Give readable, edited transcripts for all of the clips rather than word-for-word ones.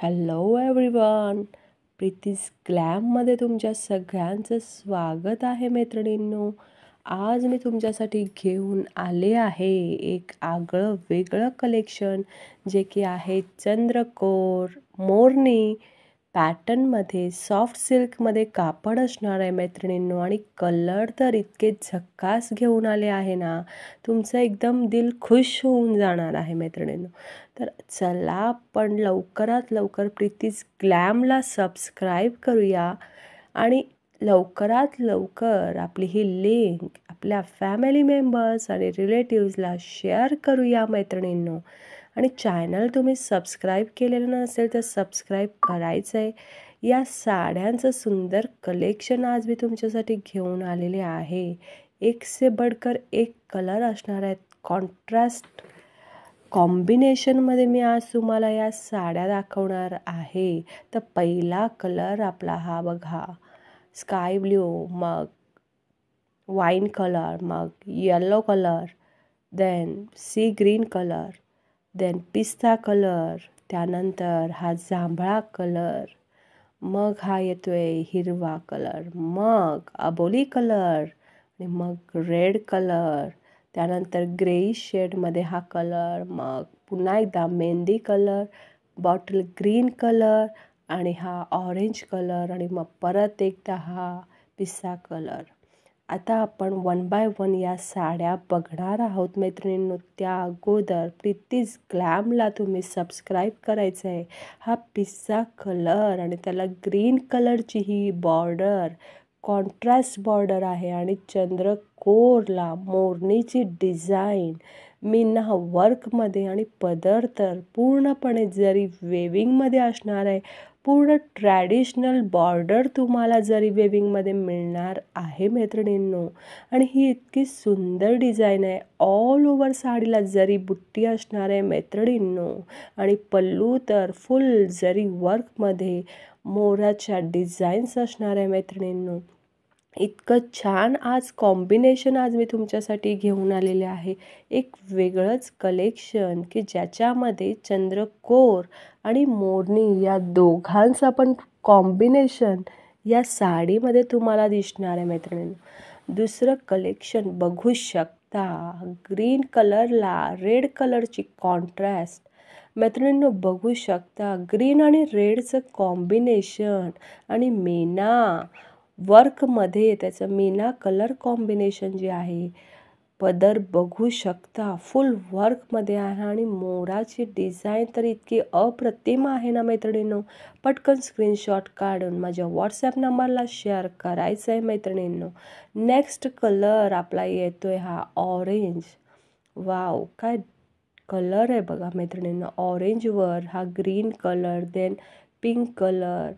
Hello everyone, प्रीतीज ग्लॅममध्ये तुमच्या सगळ्यांचं स्वागत आहे मैत्रिणींनो. आज मी तुमच्यासाठी घेऊन आले आहे एक आगळं वेगळं कलेक्शन, जे की आहे चंद्रकोर मोरनी पॅटर्नमध्ये. सॉफ्ट सिल्कमध्ये कापड असणार आहे मैत्रिणींनो, आणि कलर तर इतके झक्कास घेऊन आले आहे ना, तुमचं एकदम दिल खुश होऊन जाणार आहे मैत्रिणींनो. तर चला आपण लवकरात लवकर प्रीतीज ग्लॅमला सबस्क्राईब करूया आणि लवकरात लवकर आपली ही लिंक आपल्या फॅमिली मेंबर्स आणि रिलेटिव्सला शेअर करूया मैत्रिणींनो. आणि चॅनल तुम्ही सबस्क्राईब केलेलं नसेल तर सबस्क्राईब करायचं आहे. या साड्यांचं सुंदर कलेक्शन आज मी तुमच्यासाठी घेऊन आलेले आहे. एक से बढ़कर एक कलर असणार आहेत. कॉन्ट्रास्ट कॉम्बिनेशनमध्ये मी आज तुम्हाला या साड्या दाखवणार आहे. तर पहिला कलर आपला हा बघा, स्काय ब्ल्यू, मग वाईन कलर, मग yellow colour, then sea green colour, then पिस्ता कलर, त्यानंतर हा जांभळा कलर, मग हा येतोय हिरवा कलर, मग अबोली कलर, आणि मग रेड कलर, त्यानंतर ग्रेइश शेडमध्ये हा कलर, मग पुन्हा एकदा mehndi colour, bottle green colour, आणि हा ऑरेंज कलर, आणि मग परत एकदा हा पिस्ता कलर. आता आपण वन बाय वन या साड्या बघणार आहोत मैत्रिणींनो. त्या अगोदर प्रीतीज ग्लॅमला तुम्ही सबस्क्राईब करायचं आहे. हा पिस्ता कलर आणि त्याला ग्रीन कलरची ही बॉर्डर, कॉन्ट्रास्ट बॉर्डर आहे, आणि चंद्रकोरला मोरनीची डिझाईन मीना वर्कमध्ये, आणि पदर तर पूर्णपणे जरी वेविंगमध्ये असणार आहे. पूर्ण ट्रॅडिशनल बॉर्डर तुम्हाला जरी वेविंगमध्ये मिळणार आहे मैत्रिणींनो. आणि ही इतकी सुंदर डिझाईन आहे. ऑल ओव्हर साडीला जरी बुट्टी असणार आहे मैत्रिणींनो, आणि पल्लू तर फुल जरी वर्कमध्ये मोराच्या डिझाईन्स असणार आहे मैत्रिणींनो. इतकं छान आज कॉम्बिनेशन आज मी तुमच्यासाठी घेऊन आलेले आहे. एक वेगळंच कलेक्शन की ज्याच्यामध्ये चंद्रकोर आणि मोरनी या दोघांचा पण कॉम्बिनेशन या साडीमध्ये तुम्हाला दिसणार आहे मैत्रिणींनो. दुसरं कलेक्शन बघू शकता. ग्रीन कलरला रेड कलरची कॉन्ट्रास्ट मैत्रिणींनो बघू शकता. ग्रीन आणि रेडचं कॉम्बिनेशन, आणि मीना वर्कमध्ये त्याचं मीना कलर कॉम्बिनेशन जे आहे. पदर बघू शकता फुल वर्कमध्ये आहे, आणि मोराची डिझाईन तर इतकी अप्रतिम आहे ना मैत्रिणींनो. पटकन स्क्रीनशॉट काढून माझ्या व्हॉट्सॲप नंबरला शेअर करायचं आहे मैत्रिणींनो. नेक्स्ट कलर आपला येतोय हा ऑरेंज. वाव, काय कलर आहे बघा मैत्रिणींनो. ऑरेंजवर हा green colour, then pink colour,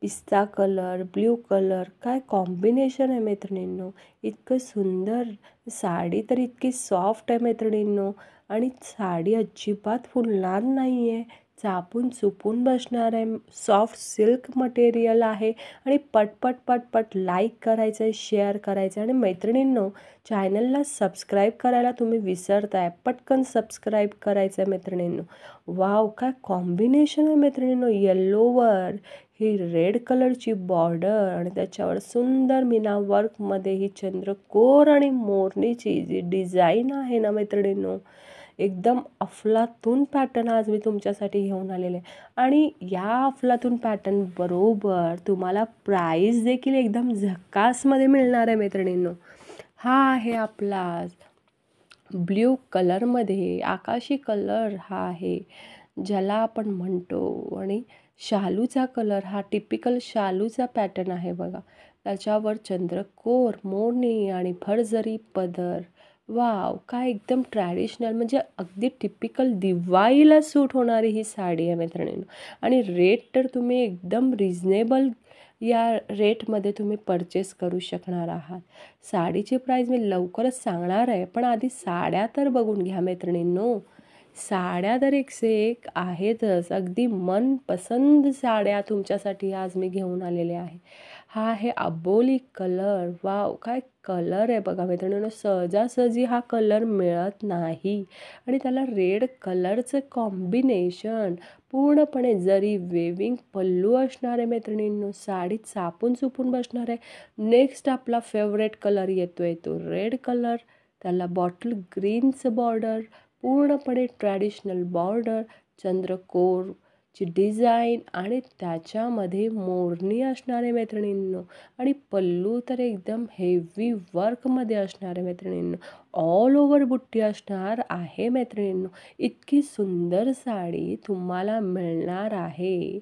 पिस्ता कलर, ब्ल्यू कलर. काय कॉम्बिनेशन आहे मैत्रिणींनो. इतकं सुंदर. साडी तर इतकी सॉफ्ट आहे मैत्रिणींनो, आणि साडी अजिबात फुलणार नाही आहे. चापून चुपून बसणार आहे. सॉफ्ट सिल्क मटेरियल आहे. आणि पटपट पटपट लाईक करायचं आहे, शेअर करायचं आहे. आणि मैत्रिणींनो, चॅनलला सबस्क्राईब करायला तुम्ही विसरताय. पटकन सबस्क्राईब करायचं आहे मैत्रिणींनो. वाव, काय कॉम्बिनेशन आहे मैत्रिणींनो. येल्लोवर ही रेड कलरची बॉर्डर, आणि त्याच्यावर सुंदर मीना वर्कमध्ये ही चंद्रकोर आणि मोरनीची जी डिझाईन आहे ना मैत्रिणींनो, एकदम अफलातून पॅटर्न आज मी तुमच्यासाठी घेऊन आलेले. आणि या अफलातून पॅटर्न बरोबर तुम्हाला प्राईस देखील एकदम झक्कासमध्ये मिळणार आहे मैत्रिणींनो. हा आहे आपला ब्ल्यू कलरमध्ये, आकाशी कलर हा आहे ज्याला आपण म्हणतो. आणि शालूचा कलर हा टिपिकल शालूचा पॅटर्न आहे बघा. त्याच्यावर चंद्रकोर, मोरनी आणि फरजरी पदर. वाव, काय एकदम ट्रॅडिशनल, म्हणजे अगदी टिपिकल दिवाळीला सूट होणारी ही साडी आहे मैत्रिणींनो. आणि रेट तर तुम्ही एकदम रिजनेबल या रेटमध्ये तुम्ही परचेस करू शकणार आहात. साडीची प्राईस मी लवकरच सांगणार आहे, पण आधी साड्या तर बघून घ्या मैत्रिणींनो. साड्या तर एकसे एक आहेतच. अगदी मनपसंद साड्या तुमच्यासाठी आज मी घेऊन आलेले आहे. हा आहे अबोली कलर. वाव, काय कलर आहे बघा मित्रांनो. सहजासहजी हा कलर मिळत नाही आणि त्याला रेड कलरचं कॉम्बिनेशन, पूर्णपणे जरी वेविंग पल्लू असणार आहे मैत्रिणींनो. साडी चापून चुपून बसणार आहे. नेक्स्ट आपला फेवरेट कलर येतोय तो रेड कलर. त्याला बॉटल ग्रीनचं बॉर्डर, पूर्णपणे ट्रॅडिशनल बॉर्डर, चंद्रकोरची डिझाईन आणि त्याच्यामध्ये मोरणी असणार आहे मैत्रिणींनो. आणि पल्लू तर एकदम हेवी वर्कमध्ये असणार आहे मैत्रिणींनो. ऑल ओव्हर बुट्टी असणार आहे मैत्रिणींनो. इतकी सुंदर साडी तुम्हाला मिळणार आहे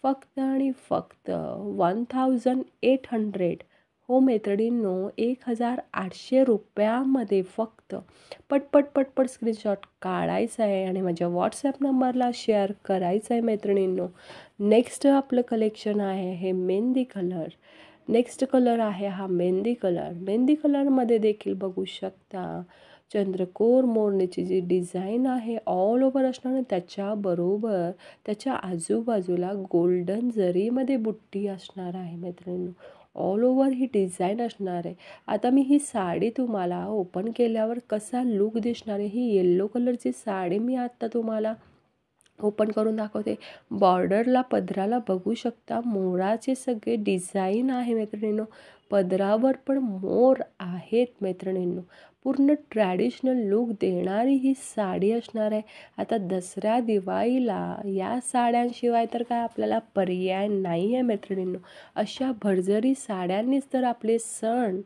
फक्त आणि फक्त 1800. हो मैत्रिणींनो, 1800 रुपयामध्ये फक्त. पटपट पटपट स्क्रीनशॉट काढायचा आहे आणि माझ्या व्हॉट्सॲप नंबरला शेअर करायचं आहे मैत्रिणींनो. नेक्स्ट आपलं कलेक्शन आहे हे मेहंदी कलर. नेक्स्ट कलर आहे हा मेहंदी कलर. मेहंदी कलरमध्ये देखील बघू शकता चंद्रकोर मोरणीची जी डिझाईन आहे ऑल ओव्हर असणार. त्याच्याबरोबर त्याच्या आजूबाजूला गोल्डन जरीमध्ये बुट्टी असणार आहे मैत्रिणींनो. ऑल ओव्हर ही डिझाईन असणार आहे. आता मी ही साडी तुम्हाला ओपन केल्यावर कसा लुक दिसणार आहे, ही येल्लो कलरची साडी मी आत्ता तुम्हाला ओपन करून दाखवते. बॉर्डरला, पदराला बघू शकता मोराचे सगळे डिझाईन आहे मैत्रिणींनो. पदरावर पण मोर आहेत मैत्रिणींनो. पूर्ण ट्रॅडिशनल लुक देणारी ही साडी असणार आहे. आता दसऱ्या दिवाळीला या साड्यांशिवाय तर काय आपल्याला पर्याय नाही आहे मैत्रिणींनो. अशा भरजरी साड्यांनीच तर आपले सण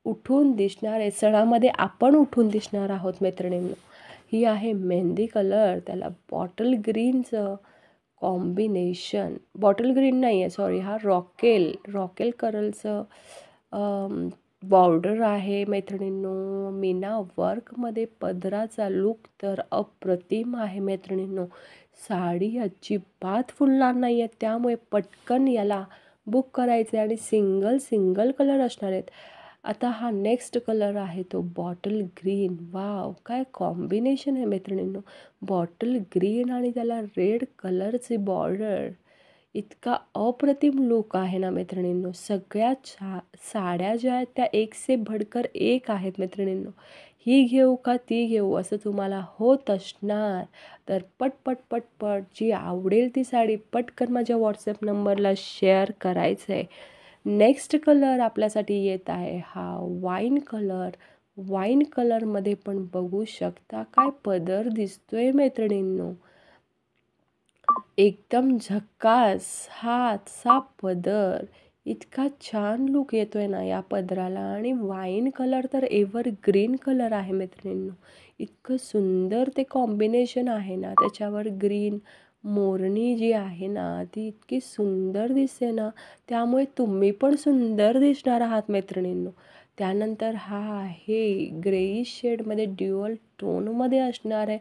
उठून दिसणार आहे. सणामध्ये आपण उठून दिसणार आहोत मैत्रिणींनो. ही आहे मेहंदी कलर. त्याला बॉटल ग्रीनचं कॉम्बिनेशन, बॉटल ग्रीन नाही आहे सॉरी, हा रॉकेल कलरचं बॉर्डर आहे मैत्रिणींनो. मीना वर्कमध्ये पदराचा लुक तर अप्रतिम आहे मैत्रिणींनो. साडी अजिबात फुलणार नाही आहे, त्यामुळे पटकन याला बुक करायचे आणि सिंगल कलर असणार आहेत. आता हा नेक्स्ट कलर आहे तो बॉटल ग्रीन. वाव, काय कॉम्बिनेशन आहे मैत्रिणींनो. बॉटल ग्रीन आणि त्याला रेड कलरचे बॉर्डर. इतका अप्रतिम लुक आहे ना मैत्रिणींनो. सगळ्या साड्या ज्या आहेत त्या एक से भडकर एक आहेत मैत्रिणींनो. ही घेऊ का ती घेऊ असं तुम्हाला होत असणार तर पटपट जी आवडेल ती साडी पटकन माझ्या व्हॉट्सॲप नंबरला शेअर करायचं आहे. नेक्स्ट कलर आपल्यासाठी येत आहे हा वाईन कलर. वाईन कलरमध्ये पण बघू शकता काय पदर दिसतोय मैत्रिणींनो. एकदम झकास हातचा पदर. इतका छान लुक येतोय ना या पदराला. आणि वाईन कलर तर ग्रीन कलर आहे मैत्रिणींनो. इतकं सुंदर ते कॉम्बिनेशन आहे ना. त्याच्यावर ग्रीन मोरणी जी आहे ना ती इतकी सुंदर दिसते ना, त्यामुळे तुम्ही पण सुंदर दिसणार आहात मैत्रिणींनो. त्यानंतर हा आहे ग्रेइश शेडमध्ये ड्युअल टोनमध्ये असणार आहे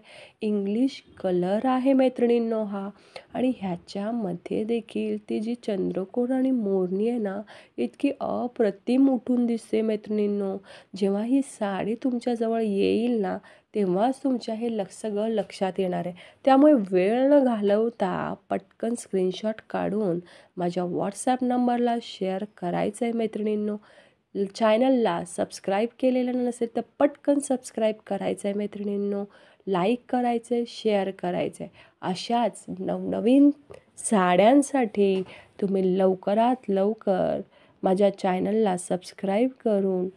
इंग्लिश कलर आहे मैत्रिणींनो हा. आणि ह्याच्यामध्ये देखील ती जी चंद्रकोर आणि मोरणी आहे ना इतकी अप्रतिम उठून दिसते मैत्रिणींनो. जेव्हा ही साडी तुमच्याजवळ येईल ना तेव्हाच तुमच्या हे सगळं लक्षात येणार आहे. त्यामुळे वेळ न घालवता पटकन स्क्रीनशॉट काढून माझ्या व्हॉट्सॲप नंबरला शेअर करायचं आहे मैत्रिणींनो. चॅनलला सबस्क्राईब केलेलं नसेल तर पटकन सबस्क्राईब करायचं आहे मैत्रिणींनो. लाईक करायचं आहे, शेअर करायचं आहे. अशाच नवनवीन साड्यांसाठी तुम्ही लवकरात लवकर माझ्या चॅनलला सबस्क्राईब करून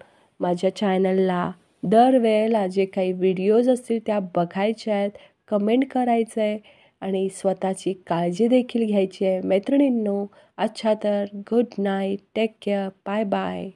माझ्या चॅनलला दरवेळेला जे काही व्हिडिओज असतील त्या बघायच्या आहेत, कमेंट करायचं आहे आणि स्वतःची काळजी देखील घ्यायची आहे मैत्रिणींनो. अच्छा तर good night, take care, bye bye.